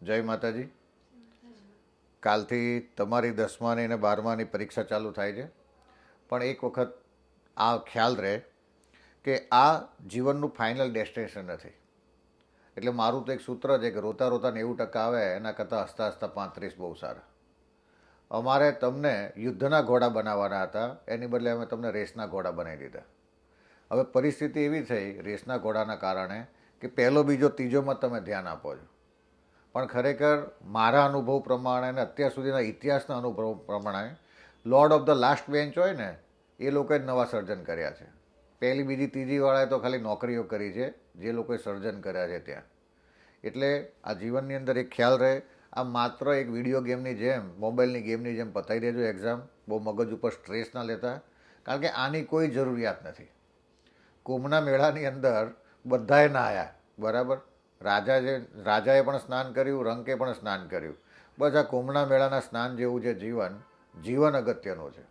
જય માતાજી. કાલથી તમારી 10માની અને 12માની પરીક્ષા ચાલુ થાય છે. પણ એક વખત આ ખ્યાલ રહે કે આ જીવનનું ફાઇનલ ડેસ્ટિનેશન નથી. એટલે મારું તો એક સૂત્ર છે કે રોતા રોતા 90% આવે એના કરતાં હસતા હસતા 35 બહુ સારા. અમારે તમને યુદ્ધના ઘોડા બનાવવાના હતા, એની બદલે અમે તમને રેસના ઘોડા બનાવી દીધા. હવે પરિસ્થિતિ એવી થઈ રેસના ઘોડાના કારણે કે પહેલો બીજો ત્રીજોમાં તમે ધ્યાન આપો છો. પણ ખરેખર મારા અનુભવ પ્રમાણે અને અત્યાર સુધીના ઇતિહાસના અનુભવ પ્રમાણે lord of the last bench હોય ને એ લોકોએ જ નવા સર્જન કર્યા છે. પહેલી બીજી ત્રીજીવાળાએ તો ખાલી નોકરીઓ કરી છે, જે લોકોએ સર્જન કર્યા છે ત્યાં. એટલે આ જીવનની અંદર એક ખ્યાલ રહે, આ માત્ર એક વિડીયો ગેમની જેમ, મોબાઈલની ગેમની જેમ પતાવી દેજો એક્ઝામ. બહુ મગજ ઉપર સ્ટ્રેસ ના લેતા, કારણ કે આની કોઈ જરૂરિયાત નથી. કુંભના મેળાની અંદર બધાએ નાહ્યા, બરાબર. રાજાએ પણ સ્નાન કર્યું, રંકે પણ સ્નાન કર્યું. બસ આ કુંભના મેળાના સ્નાન જેવું છે જીવન અગત્યનું છે.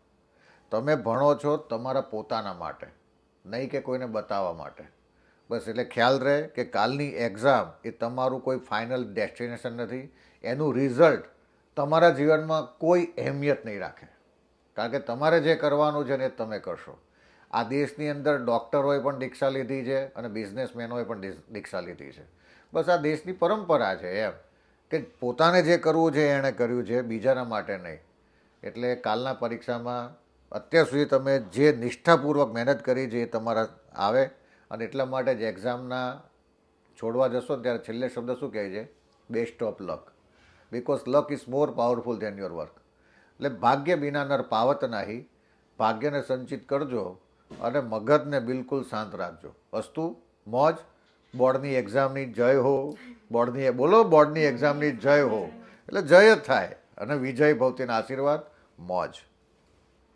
તમે ભણો છો તમારા પોતાના માટે, નહીં કે કોઈને બતાવવા માટે. બસ એટલે ખ્યાલ રહે કે કાલની એક્ઝામ એ તમારું કોઈ ફાઇનલ ડેસ્ટિનેશન નથી. એનું રિઝલ્ટ તમારા જીવનમાં કોઈ અહેમિયત નહીં રાખે, કારણ કે તમારે જે કરવાનું છે ને એ તમે કરશો. આ દેશની અંદર ડૉક્ટરોએ પણ દીક્ષા લીધી છે અને બિઝનેસમેનોએ પણ દીક્ષા લીધી છે. બસ આ દેશની પરંપરા છે એમ, કે પોતાને જે કરવું છે એણે કર્યું છે, બીજાના માટે નહીં. એટલે કાલના પરીક્ષામાં અત્યાર સુધી તમે જે નિષ્ઠાપૂર્વક મહેનત કરી છે એ તમારા આવે. અને એટલા માટે જ એક્ઝામના છોડવા જશો ત્યારે છેલ્લે શબ્દ શું કહે છે? Best of luck. Because luck is more powerful than your work. એટલે ભાગ્ય વિના નર પાવત નાહી. ભાગ્યને સંચિત કરજો અને મગજને બિલકુલ શાંત રાખજો. અસ્તુ મોજ. બોર્ડની એક્ઝામની જય હો. બોર્ડની એક્ઝામની જય હો. એટલે જય જ થાય અને વિજય ભવતીના આશીર્વાદ. મોજ.